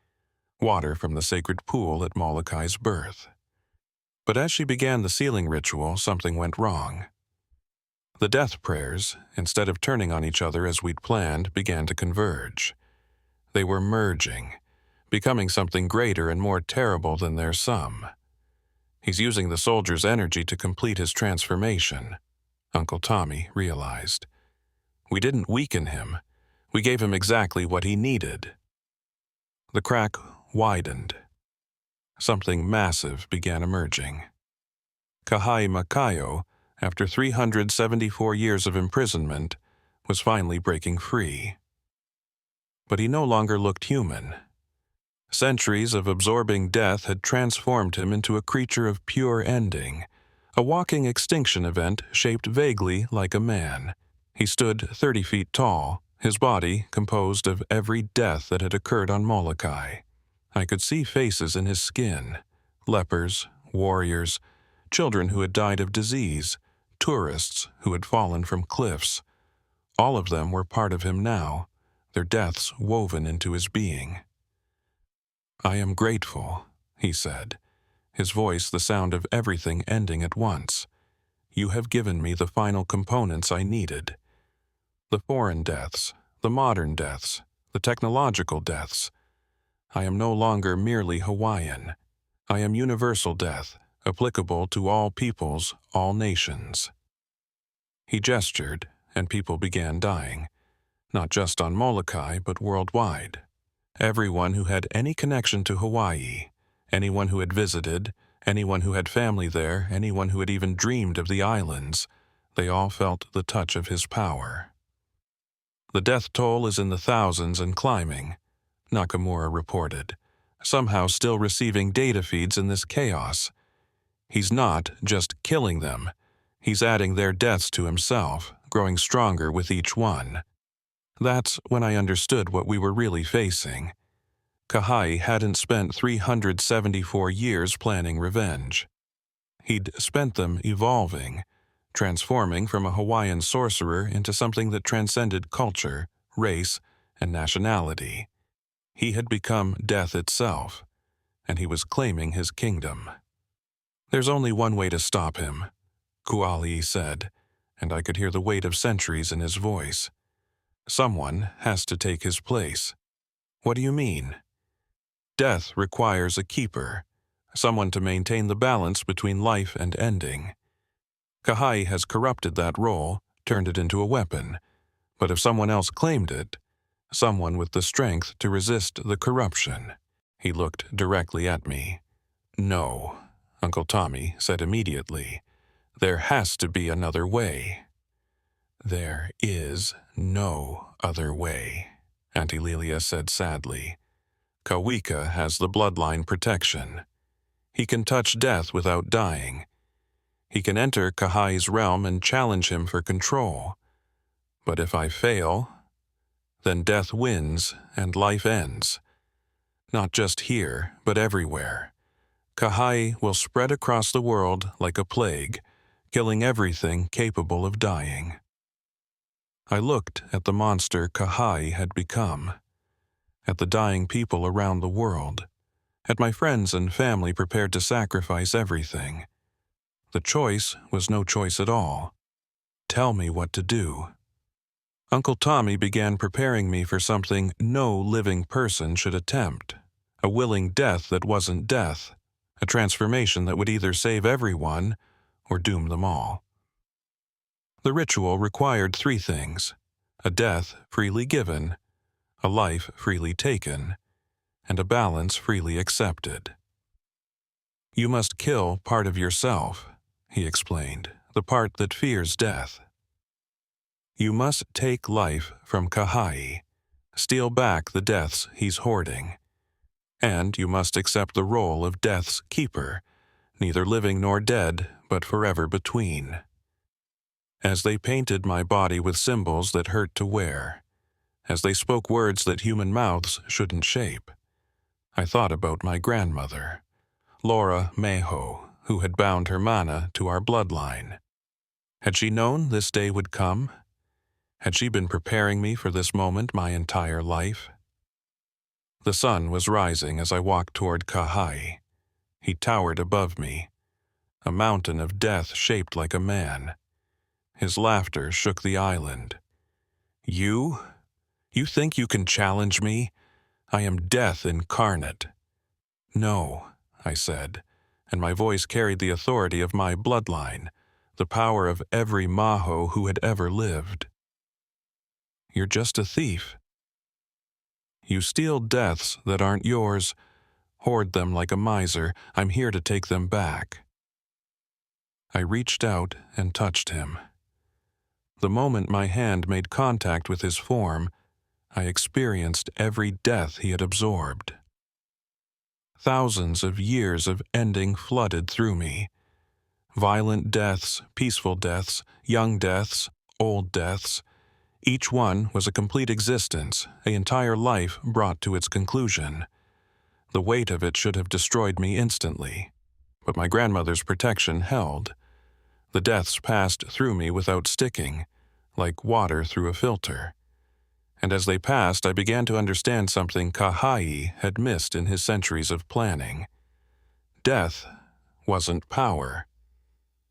water from the sacred pool at Molokai's birth. But as she began the sealing ritual, something went wrong. The death prayers, instead of turning on each other as we'd planned, began to converge. They were merging, becoming something greater and more terrible than their sum. "He's using the soldier's energy to complete his transformation," Uncle Tommy realized. "We didn't weaken him. We gave him exactly what he needed." The crack widened. Something massive began emerging. Kahai Makayo, after 374 years of imprisonment, was finally breaking free. But he no longer looked human. Centuries of absorbing death had transformed him into a creature of pure ending, a walking extinction event shaped vaguely like a man. He stood 30 feet tall, his body composed of every death that had occurred on Molokai. I could see faces in his skin, lepers, warriors, children who had died of disease, tourists who had fallen from cliffs. All of them were part of him now, their deaths woven into his being. "I am grateful," he said, his voice the sound of everything ending at once. "You have given me the final components I needed. The foreign deaths, the modern deaths, the technological deaths. I am no longer merely Hawaiian. I am universal death, applicable to all peoples, all nations. He gestured, and people began dying, not just on Molokai, but worldwide. Everyone who had any connection to Hawaii, anyone who had visited, anyone who had family there, anyone who had even dreamed of the islands, they all felt the touch of his power. The death toll is in the thousands and climbing, Nakamura reported, somehow still receiving data feeds in this chaos. He's not just killing them. He's adding their deaths to himself, growing stronger with each one. That's when I understood what we were really facing. Kahai hadn't spent 374 years planning revenge. He'd spent them evolving, transforming from a Hawaiian sorcerer into something that transcended culture, race, and nationality. He had become death itself, and he was claiming his kingdom. "There's only one way to stop him," Kuali said, and I could hear the weight of centuries in his voice. "Someone has to take his place." "What do you mean?" "Death requires a keeper, someone to maintain the balance between life and ending. Kahai has corrupted that role, turned it into a weapon, but if someone else claimed it, someone with the strength to resist the corruption." He looked directly at me. "No," Uncle Tommy said immediately. "There has to be another way." "There is no other way," Auntie Lelia said sadly. "Kawika has the bloodline protection. He can touch death without dying. He can enter Kahai's realm and challenge him for control. But if I fail, then death wins and life ends. Not just here, but everywhere. Kahai will spread across the world like a plague, killing everything capable of dying." I looked at the monster Kahai had become, at the dying people around the world, at my friends and family prepared to sacrifice everything. The choice was no choice at all. Tell me what to do. Uncle Tommy began preparing me for something no living person should attempt, a willing death that wasn't death, a transformation that would either save everyone or doom them all. The ritual required 3 things: a death freely given, a life freely taken, and a balance freely accepted. "You must kill part of yourself," he explained, "the part that fears death. You must take life from Kahai, steal back the deaths he's hoarding. And you must accept the role of death's keeper, neither living nor dead, but forever between." As they painted my body with symbols that hurt to wear, as they spoke words that human mouths shouldn't shape, I thought about my grandmother, Laura Meho, who had bound her mana to our bloodline. Had she known this day would come? Had she been preparing me for this moment my entire life? The sun was rising as I walked toward Kahai. He towered above me, a mountain of death shaped like a man. His laughter shook the island. You? You think you can challenge me? I am death incarnate." "No," I said, and my voice carried the authority of my bloodline, the power of every Maho who had ever lived. "You're just a thief. You steal deaths that aren't yours, hoard them like a miser. I'm here to take them back." I reached out and touched him. The moment my hand made contact with his form, I experienced every death he had absorbed. Thousands of years of ending flooded through me. Violent deaths, peaceful deaths, young deaths, old deaths. Each one was a complete existence, an entire life brought to its conclusion. The weight of it should have destroyed me instantly, but my grandmother's protection held. The deaths passed through me without sticking, like water through a filter. And as they passed, I began to understand something Kahai had missed in his centuries of planning. Death wasn't power.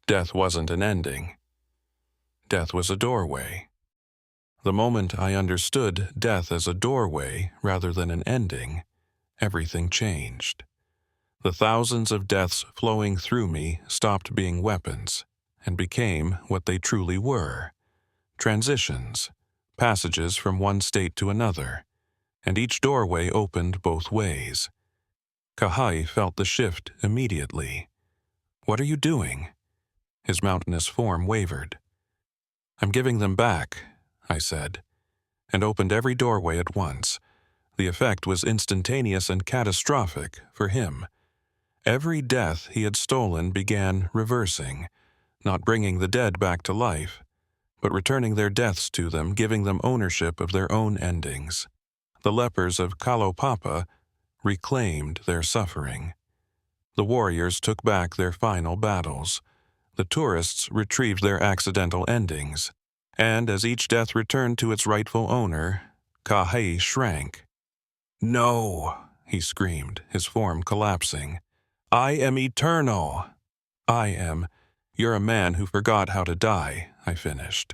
Death wasn't an ending. Death was a doorway. The moment I understood death as a doorway rather than an ending, everything changed. The thousands of deaths flowing through me stopped being weapons and became what they truly were: transitions, passages from one state to another, and each doorway opened both ways. Kahai felt the shift immediately. "What are you doing?" His mountainous form wavered. "I'm giving them back," I said, and opened every doorway at once. The effect was instantaneous and catastrophic for him. Every death he had stolen began reversing, not bringing the dead back to life, but returning their deaths to them, giving them ownership of their own endings. The lepers of Kalopapa reclaimed their suffering. The warriors took back their final battles. The tourists retrieved their accidental endings. And as each death returned to its rightful owner, Kahai shrank. "No," he screamed, his form collapsing. "I am eternal." "You're a man who forgot how to die," I finished.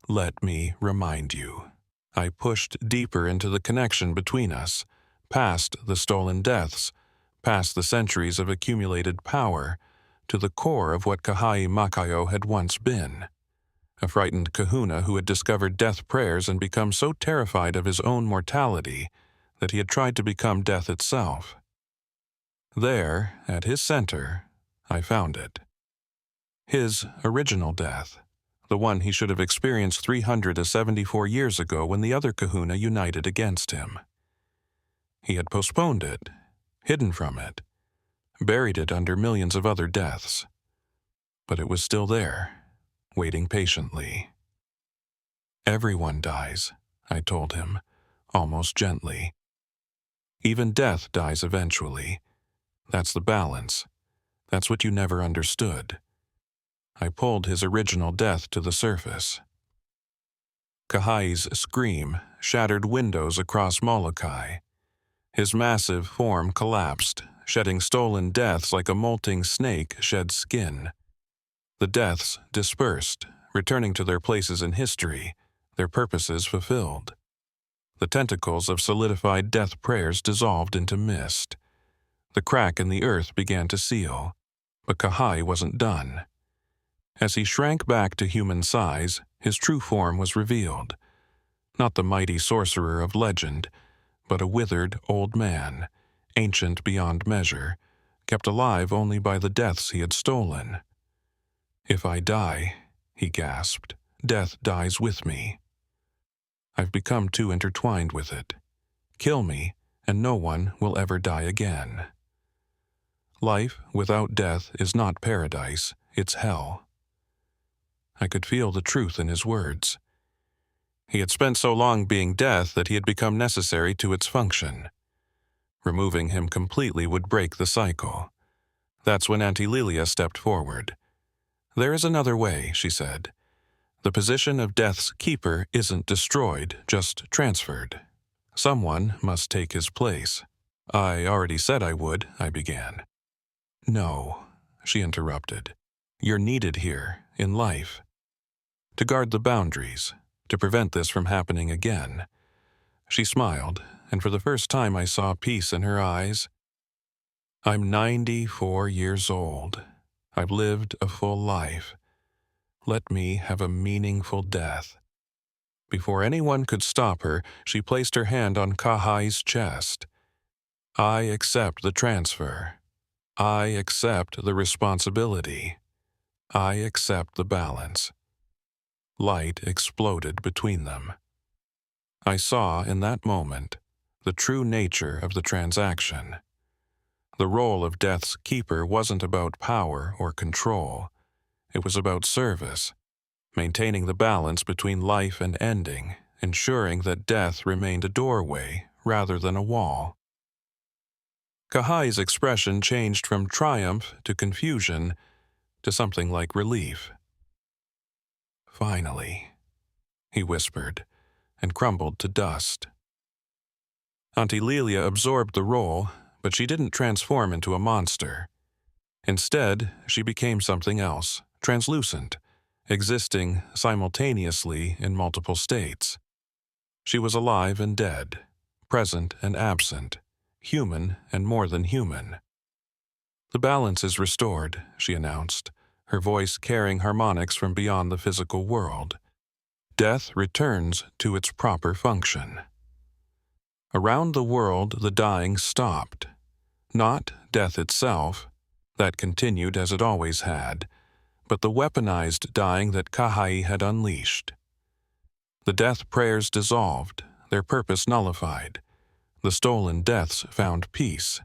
"Let me remind you." I pushed deeper into the connection between us, past the stolen deaths, past the centuries of accumulated power, to the core of what Kahai Makayo had once been. A frightened kahuna who had discovered death prayers and become so terrified of his own mortality that he had tried to become death itself. There, at his center, I found it. His original death, the one he should have experienced 374 years ago when the other kahuna united against him. He had postponed it, hidden from it, buried it under millions of other deaths. But it was still there, waiting patiently. "Everyone dies," I told him, almost gently. "Even death dies eventually. That's the balance. That's what you never understood." I pulled his original death to the surface. Kahai's scream shattered windows across Molokai. His massive form collapsed, shedding stolen deaths like a molting snake sheds skin. The deaths dispersed, returning to their places in history, their purposes fulfilled. The tentacles of solidified death prayers dissolved into mist. The crack in the earth began to seal, but Kahai wasn't done. As he shrank back to human size, his true form was revealed. Not the mighty sorcerer of legend, but a withered old man, ancient beyond measure, kept alive only by the deaths he had stolen. "If I die," he gasped, "death dies with me. I've become too intertwined with it. Kill me, and no one will ever die again." Life without death is not paradise, it's hell. I could feel the truth in his words. He had spent so long being death that he had become necessary to its function. Removing him completely would break the cycle. That's when Auntie Lilia stepped forward. "There is another way," she said. "The position of Death's keeper isn't destroyed, just transferred. Someone must take his place." "I already said I would," I began. "No," she interrupted. "You're needed here, in life. To guard the boundaries, to prevent this from happening again." She smiled, and for the first time I saw peace in her eyes. "I'm 94 years old. I've lived a full life. Let me have a meaningful death." Before anyone could stop her, she placed her hand on Kahai's chest. "I accept the transfer. I accept the responsibility. I accept the balance." Light exploded between them. I saw in that moment the true nature of the transaction. The role of Death's keeper wasn't about power or control. It was about service, maintaining the balance between life and ending, ensuring that death remained a doorway rather than a wall. Kahai's expression changed from triumph to confusion to something like relief. "Finally," he whispered, and crumbled to dust. Auntie Lilia absorbed the role, but she didn't transform into a monster. Instead, she became something else, translucent, existing simultaneously in multiple states. She was alive and dead, present and absent, human and more than human. "The balance is restored," she announced, her voice carrying harmonics from beyond the physical world. "Death returns to its proper function." Around the world, the dying stopped. Not death itself, that continued as it always had, but the weaponized dying that Kahai had unleashed. The death prayers dissolved, their purpose nullified. The stolen deaths found peace.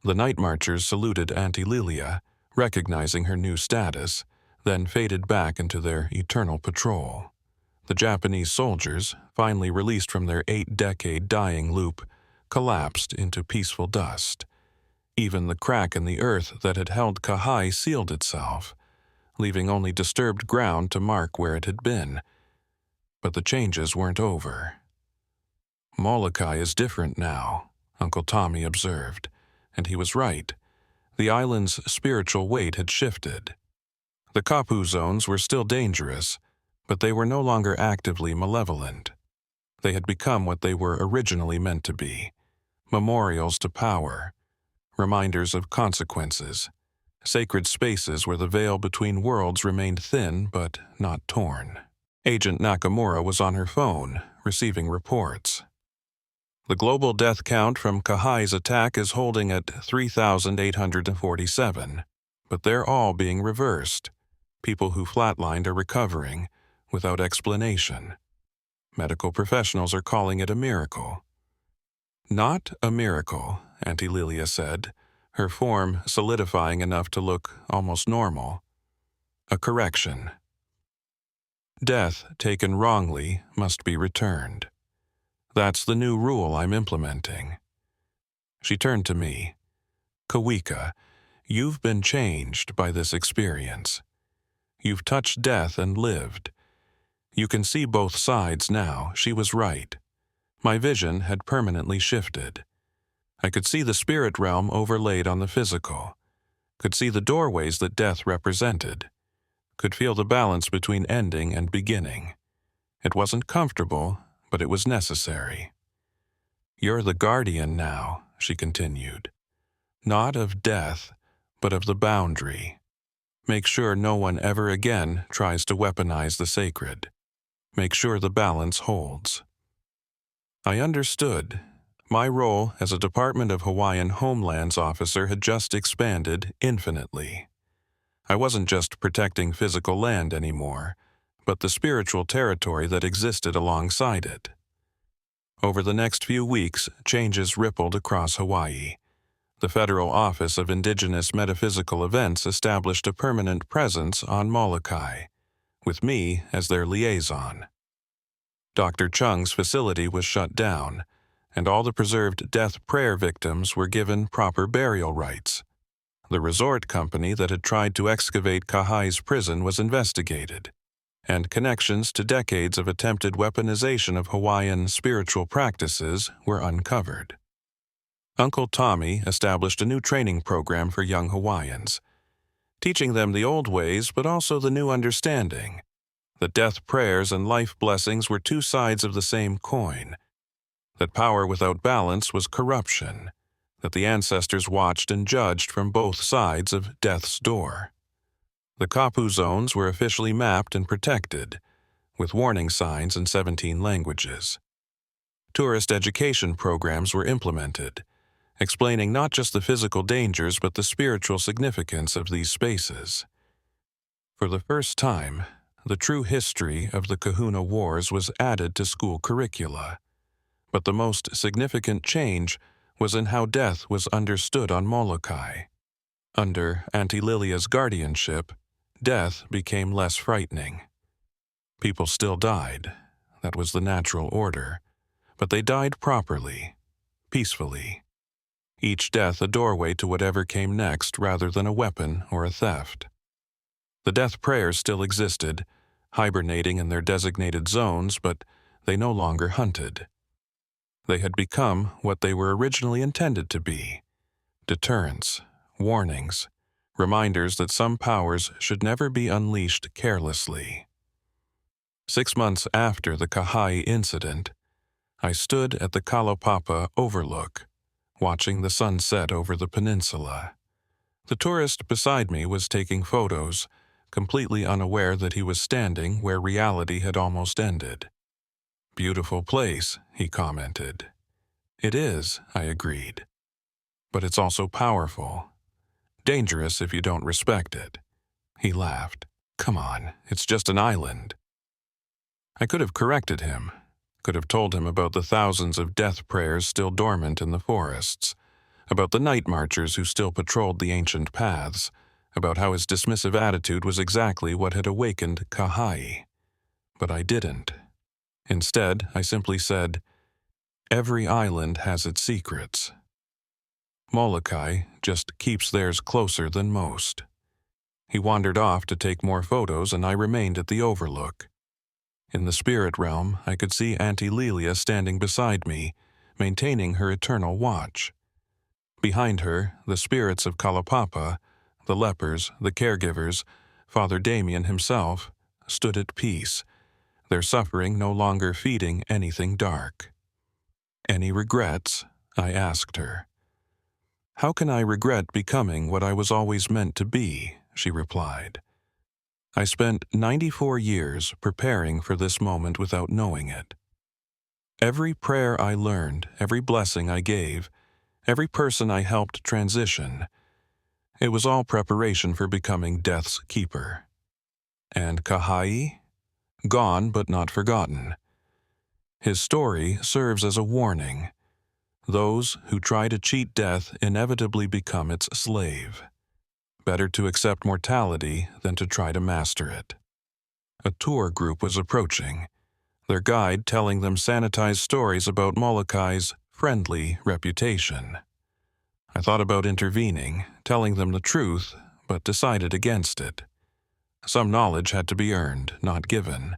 The night marchers saluted Auntie Lilia, recognizing her new status, then faded back into their eternal patrol. The Japanese soldiers, finally released from their 8-decade dying loop, collapsed into peaceful dust. Even the crack in the earth that had held Kahai sealed itself, leaving only disturbed ground to mark where it had been. But the changes weren't over. "Molokai is different now," Uncle Tommy observed, and he was right. The island's spiritual weight had shifted. The Kapu zones were still dangerous, but they were no longer actively malevolent. They had become what they were originally meant to be: memorials to power, reminders of consequences, sacred spaces where the veil between worlds remained thin but not torn. Agent Nakamura was on her phone, receiving reports. "The global death count from Kahai's attack is holding at 3,847, but they're all being reversed. People who flatlined are recovering, without explanation. Medical professionals are calling it a miracle." "Not a miracle," Auntie Lilia said, her form solidifying enough to look almost normal. "A correction. Death taken wrongly must be returned. That's the new rule I'm implementing." She turned to me. "Kawika, you've been changed by this experience. You've touched death and lived. You can see both sides now." She was right. My vision had permanently shifted. I could see the spirit realm overlaid on the physical, could see the doorways that death represented, could feel the balance between ending and beginning. It wasn't comfortable, but it was necessary. "You're the guardian now," she continued. "Not of death, but of the boundary. Make sure no one ever again tries to weaponize the sacred. Make sure the balance holds." I understood. My role as a Department of Hawaiian Homelands officer had just expanded infinitely. I wasn't just protecting physical land anymore, but the spiritual territory that existed alongside it. Over the next few weeks, changes rippled across Hawaii. The Federal Office of Indigenous Metaphysical Events established a permanent presence on Molokai, with me as their liaison. Dr. Chung's facility was shut down, and all the preserved death prayer victims were given proper burial rites. The resort company that had tried to excavate Kahai's prison was investigated, and connections to decades of attempted weaponization of Hawaiian spiritual practices were uncovered. Uncle Tommy established a new training program for young Hawaiians, teaching them the old ways but also the new understanding that death prayers and life blessings were two sides of the same coin, that power without balance was corruption, that the ancestors watched and judged from both sides of death's door. The Kapu zones were officially mapped and protected, with warning signs in 17 languages. Tourist education programs were implemented, explaining not just the physical dangers but the spiritual significance of these spaces. For the first time, the true history of the Kahuna Wars was added to school curricula, but the most significant change was in how death was understood on Molokai. Under Auntie Lilia's guardianship, death became less frightening. People still died. That was the natural order. But they died properly, peacefully. Each death a doorway to whatever came next rather than a weapon or a theft. The death prayers still existed, hibernating in their designated zones, but they no longer hunted. They had become what they were originally intended to be: deterrents, warnings, reminders that some powers should never be unleashed carelessly. 6 months after the Kahai incident, I stood at the Kalaupapa overlook, watching the sun set over the peninsula. The tourist beside me was taking photos, completely unaware that he was standing where reality had almost ended. "Beautiful place," he commented. "It is," I agreed. "But it's also powerful. Dangerous if you don't respect it." He laughed. "Come on, it's just an island." I could have corrected him, could have told him about the thousands of death prayers still dormant in the forests, about the night marchers who still patrolled the ancient paths, about how his dismissive attitude was exactly what had awakened Kahai. But I didn't. Instead, I simply said, "Every island has its secrets. Molokai just keeps theirs closer than most." He wandered off to take more photos, and I remained at the overlook. In the spirit realm, I could see Auntie Lelia standing beside me, maintaining her eternal watch. Behind her, the spirits of Kalaupapa, the lepers, the caregivers, Father Damien himself, stood at peace, their suffering no longer feeding anything dark. "Any regrets?" I asked her. "How can I regret becoming what I was always meant to be?" she replied. "I spent 94 years preparing for this moment without knowing it. Every prayer I learned, every blessing I gave, every person I helped transition, it was all preparation for becoming Death's keeper. And Kahai? Gone but not forgotten. His story serves as a warning. Those who try to cheat death inevitably become its slave. Better to accept mortality than to try to master it." A tour group was approaching, their guide telling them sanitized stories about Molokai's friendly reputation. I thought about intervening, telling them the truth, but decided against it. Some knowledge had to be earned, not given.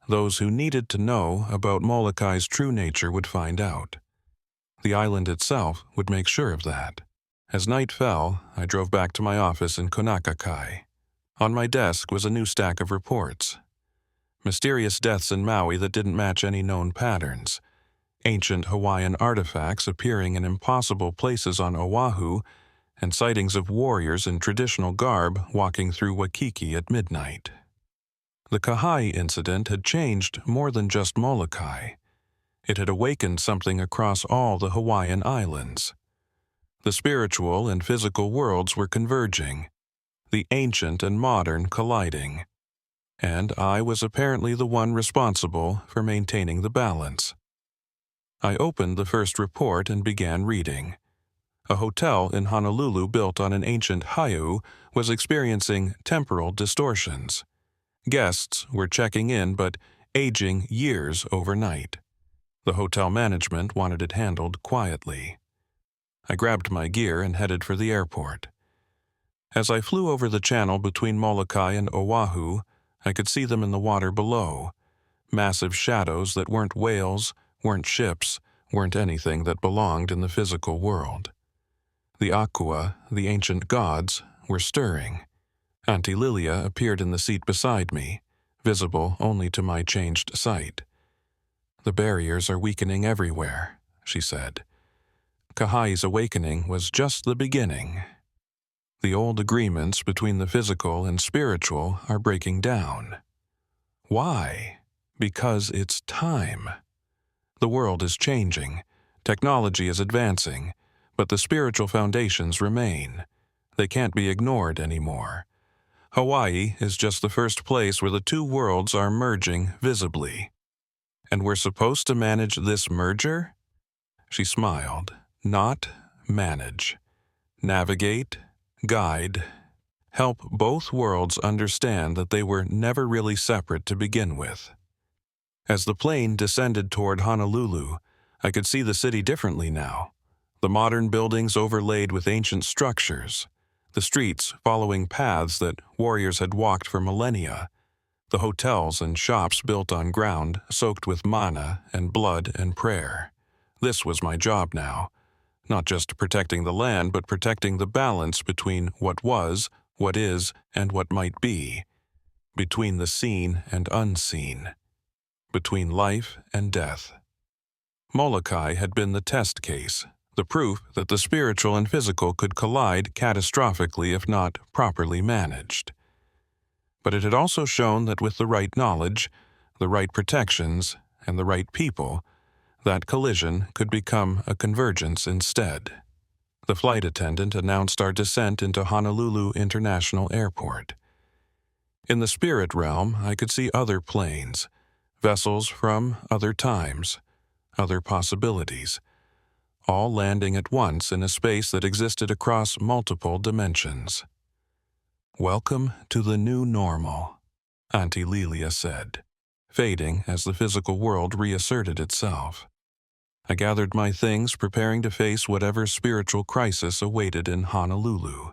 Those who needed to know about Molokai's true nature would find out. The island itself would make sure of that. As night fell, I drove back to my office in Konakakai. On my desk was a new stack of reports. Mysterious deaths in Maui that didn't match any known patterns. Ancient Hawaiian artifacts appearing in impossible places on Oahu, and sightings of warriors in traditional garb walking through Waikiki at midnight. The Kahai incident had changed more than just Molokai. It had awakened something across all the Hawaiian islands. The spiritual and physical worlds were converging, the ancient and modern colliding, and I was apparently the one responsible for maintaining the balance. I opened the first report and began reading. A hotel in Honolulu built on an ancient heiau was experiencing temporal distortions. Guests were checking in but aging years overnight. The hotel management wanted it handled quietly. I grabbed my gear and headed for the airport. As I flew over the channel between Molokai and Oahu, I could see them in the water below. Massive shadows that weren't whales, weren't ships, weren't anything that belonged in the physical world. The Akua, the ancient gods, were stirring. Auntie Lilia appeared in the seat beside me, visible only to my changed sight. "The barriers are weakening everywhere," she said. Kahai's awakening was just the beginning. The old agreements between the physical and spiritual are breaking down. Why? Because it's time. The world is changing, technology is advancing, but the spiritual foundations remain. They can't be ignored anymore. Hawaii is just the first place where the two worlds are merging visibly. And we're supposed to manage this merger? She smiled. Not manage. Navigate, guide, help both worlds understand that they were never really separate to begin with. As the plane descended toward Honolulu, I could see the city differently now. The modern buildings overlaid with ancient structures, the streets following paths that warriors had walked for millennia, the hotels and shops built on ground soaked with mana and blood and prayer. This was my job now. Not just protecting the land, but protecting the balance between what was, what is, and what might be. Between the seen and unseen. Between life and death. Molokai had been the test case, the proof that the spiritual and physical could collide catastrophically if not properly managed. But it had also shown that with the right knowledge, the right protections, and the right people, that collision could become a convergence instead. The flight attendant announced our descent into Honolulu International Airport. In the spirit realm, I could see other planes, vessels from other times, other possibilities, all landing at once in a space that existed across multiple dimensions. "Welcome to the new normal," Auntie Lelia said, fading as the physical world reasserted itself. I gathered my things, preparing to face whatever spiritual crisis awaited in Honolulu.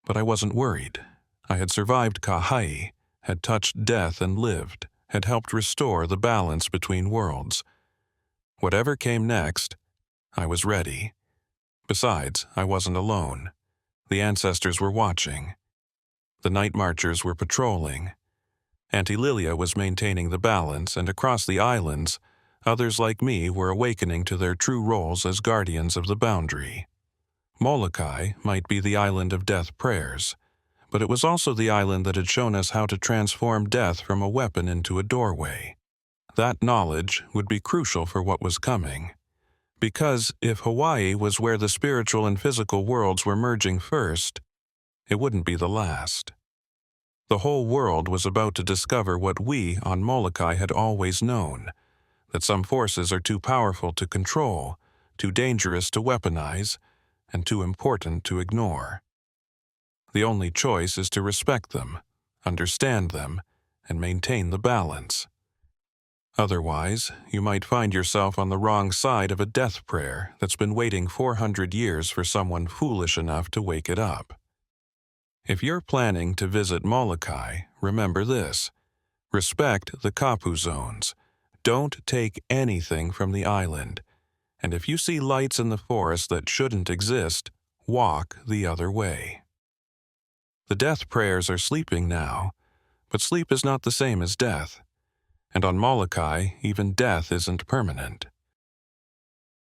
But I wasn't worried. I had survived Kahai, had touched death and lived, had helped restore the balance between worlds. Whatever came next, I was ready. Besides, I wasn't alone. The ancestors were watching. The night marchers were patrolling. Auntie Lilia was maintaining the balance, and across the islands, others like me were awakening to their true roles as guardians of the boundary. Molokai might be the island of death prayers, but it was also the island that had shown us how to transform death from a weapon into a doorway. That knowledge would be crucial for what was coming. Because if Hawaii was where the spiritual and physical worlds were merging first, it wouldn't be the last. The whole world was about to discover what we on Molokai had always known, that some forces are too powerful to control, too dangerous to weaponize, and too important to ignore. The only choice is to respect them, understand them, and maintain the balance. Otherwise, you might find yourself on the wrong side of a death prayer that's been waiting 400 years for someone foolish enough to wake it up. If you're planning to visit Molokai, remember this. Respect the kapu zones. Don't take anything from the island. And if you see lights in the forest that shouldn't exist, walk the other way. The death prayers are sleeping now, but sleep is not the same as death. And on Molokai, even death isn't permanent.